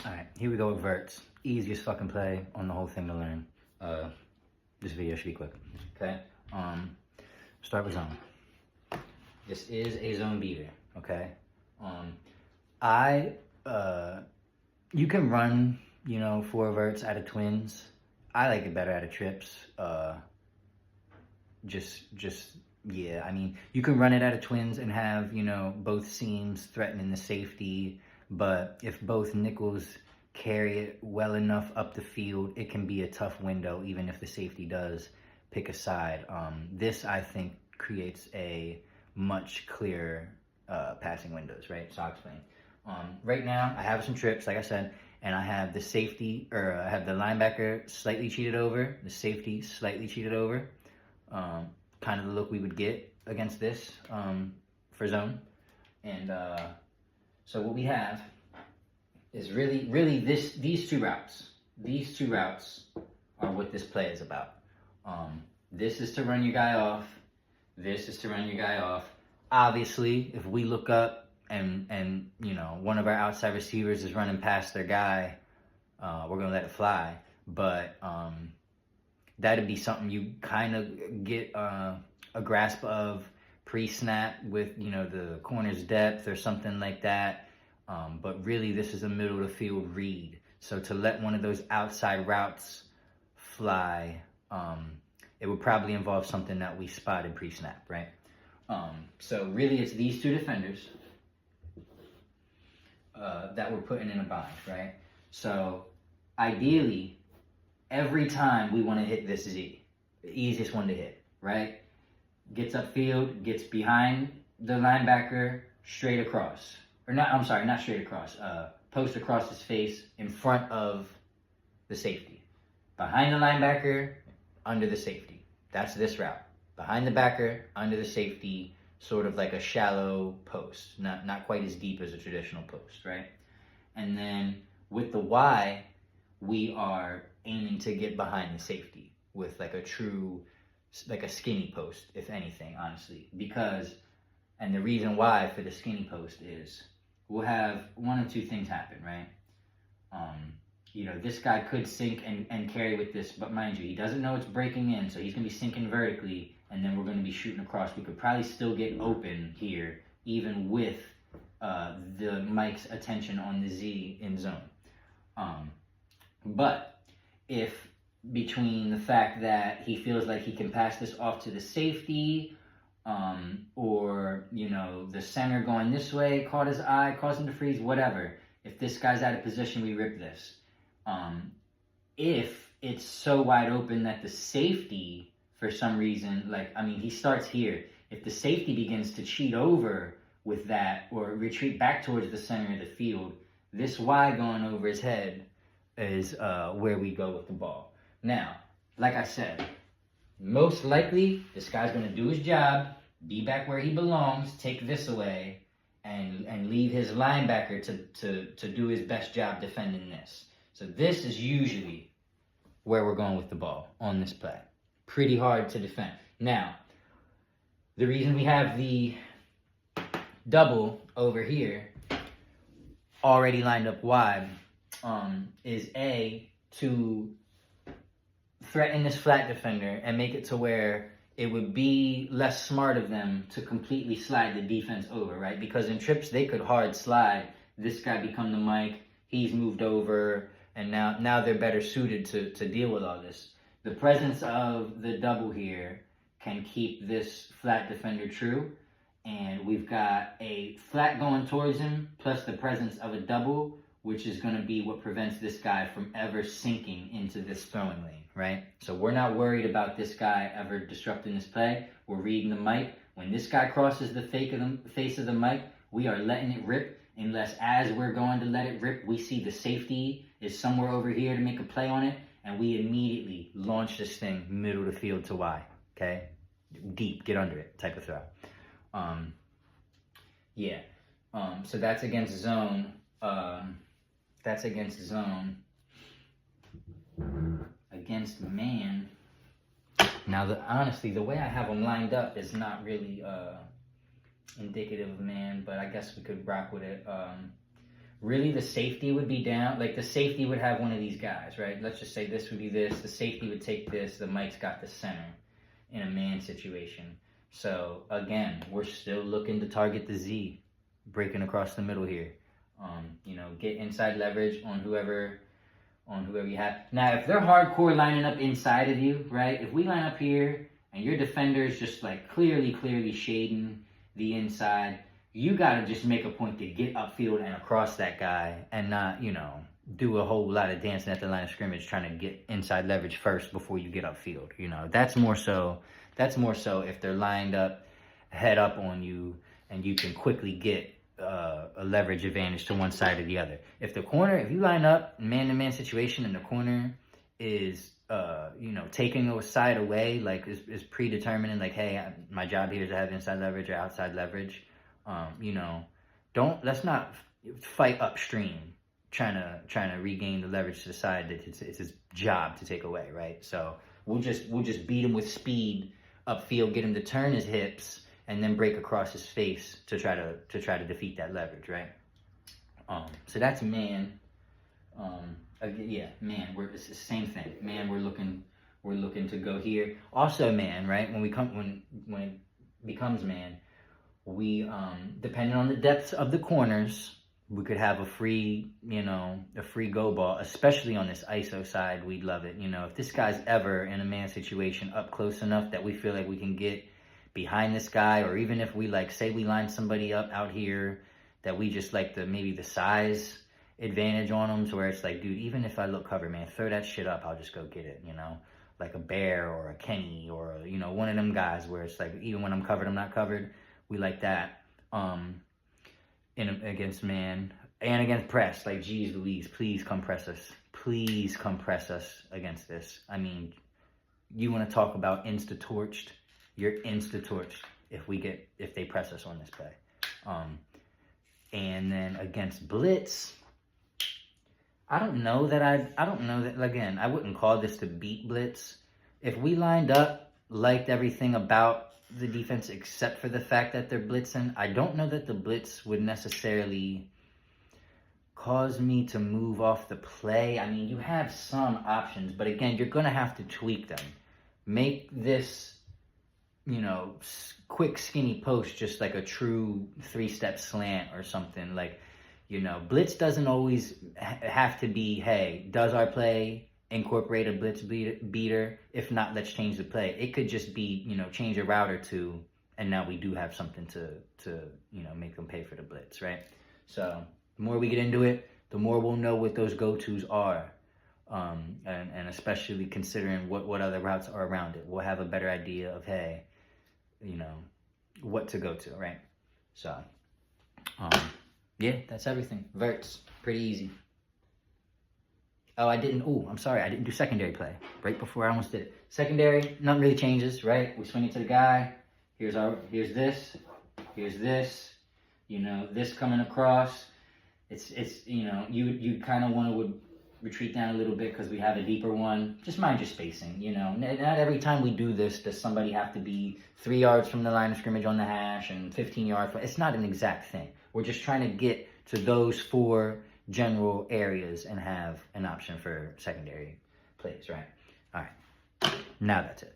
Alright, here we go with Verts. Easiest fucking play on the whole thing to learn. This video should be quick. Okay? Start with zone. This is a zone beater, okay? You can run, 4 Verts out of twins. I like it better out of trips. Yeah, I mean, you can run it out of twins and have, both seams threatening the safety, but if both nickels carry it well enough up the field, it can be a tough window, even if the safety does pick a side. This, I think, creates a much clearer passing windows, right? So I'll explain. Right now, I have some trips, like I said, and I have the safety, or I have the linebacker slightly cheated over, the safety slightly cheated over. Kind of the look we would get against this for zone. And so what we have is really these two routes. These two routes are what this play is about. This is to run your guy off. This is to run your guy off. Obviously, if we look up and one of our outside receivers is running past their guy, we're gonna let it fly. But that'd be something you kind of get a grasp of pre-snap with the corner's depth or something like that. But really, this is a middle of the field read. So to let one of those outside routes fly, it would probably involve something that we spotted pre-snap, right? So really, it's these two defenders that we're putting in a bind, right? So ideally, every time we want to hit this Z, the easiest one to hit, right? Gets upfield, gets behind the linebacker, straight across. Or not, I'm sorry, not straight across. Post across his face in front of the safety. Behind the linebacker, under the safety. That's this route. Behind the backer, under the safety, sort of like a shallow post. Not quite as deep as a traditional post, right? And then with the Y, we are aiming to get behind the safety with like a skinny post, if anything, honestly. Because, and the reason why for the skinny post is, we'll have one of two things happen, right? This guy could sink and carry with this, but mind you, he doesn't know it's breaking in, so he's going to be sinking vertically, and then we're going to be shooting across. We could probably still get open here, even with the Mike's attention on the Z in zone. But if between the fact that he feels like he can pass this off to the safety, or, the center going this way caught his eye, caused him to freeze, whatever. If this guy's out of position, we rip this. If it's so wide open that the safety, for some reason, he starts here. If the safety begins to cheat over with that or retreat back towards the center of the field, this Y going over his head is where we go with the ball. Now, like I said, most likely this guy's going to do his job, be back where he belongs, take this away, and leave his linebacker to do his best job defending this. So this is usually where we're going with the ball on this play. Pretty hard to defend. Now, the reason we have the double over here already lined up wide is to threaten this flat defender and make it to where it would be less smart of them to completely slide the defense over, right? Because in trips, they could hard slide. This guy become the Mike. He's moved over, and now they're better suited to deal with all this. The presence of the double here can keep this flat defender true, and we've got a flat going towards him, plus the presence of a double, which is going to be what prevents this guy from ever sinking into this throwing lane, right? So we're not worried about this guy ever disrupting this play. We're reading the mic. When this guy crosses the face of the mic, we are letting it rip, unless as we're going to let it rip, we see the safety is somewhere over here to make a play on it, and we immediately launch this thing middle of the field to Y, okay? Deep, get under it type of throw. So that's against zone. Against man. Now, honestly, the way I have them lined up is not really indicative of man, but I guess we could rock with it. really the safety would be down. Like the safety would have one of these guys, right? Let's just say this would be this. The safety would take this. The Mike's got the center in a man situation. So again, we're still looking to target the Z, breaking across the middle here. You know, get inside leverage on whoever you have. Now, if they're hardcore lining up inside of you, right? If we line up here and your defender's just like clearly shading the inside, you got to just make a point to get upfield and across that guy and not, you know, do a whole lot of dancing at the line of scrimmage trying to get inside leverage first before you get upfield. You know, that's more so if they're lined up, head up on you, and you can quickly get a leverage advantage to one side or the other. If you line up man-to-man situation and the corner is, you know, taking a side away, like is predetermining, like, hey, my job here is to have inside leverage or outside leverage. You know, let's not fight upstream trying to regain the leverage to the side that it's his job to take away, right? So we'll just beat him with speed upfield, get him to turn his hips, and then break across his face to try to defeat that leverage, right? So that's man. Yeah, man. It's the same thing. Man, we're looking to go here. Also, man, right? When it becomes man, we depending on the depth of the corners, we could have a free go ball, especially on this ISO side. We'd love it. You know, if this guy's ever in a man situation up close enough that we feel like we can get behind this guy, or even if we say we line somebody up out here that we just like maybe the size advantage on them, to where it's like, dude, even if I look covered, man, throw that shit up, I'll just go get it, you know, like a Bear or a Kenny or, you know, one of them guys where it's like, even when I'm covered, I'm not covered. We like that against man and against press. Like, geez Louise, please come press us. Please come press us against this. I mean, you want to talk about insta-torched? You're insta-torched if they press us on this play. And then against blitz, I don't know that, again, I wouldn't call this to beat blitz. If we lined up, liked everything about the defense except for the fact that they're blitzing, I don't know that the blitz would necessarily cause me to move off the play. I mean, you have some options, but again, you're going to have to tweak them. Make this, you know, quick skinny post just like a true 3-step slant or something. Like, you know, blitz doesn't always have to be, hey, does our play incorporate a blitz beater? If not, let's change the play. It could just be, you know, change a route or two, and now we do have something to you know, make them pay for the blitz, right? So the more we get into it, the more we'll know what those go-tos are, and especially considering what other routes are around it. We'll have a better idea of, hey, you know, what to go to, right? So, yeah, that's everything. Verts, pretty easy. Oh, I'm sorry, I didn't do secondary play. Right before I almost did it. Secondary, nothing really changes, right? We swing it to the guy. Here's this, you know, this coming across. It's you know, you kind of want to retreat down a little bit because we have a deeper one. Just mind your spacing, you know. Not every time we do this does somebody have to be 3 yards from the line of scrimmage on the hash and 15 yards. It's not an exact thing. We're just trying to get to those 4 general areas and have an option for secondary plays, right? All right, now that's it.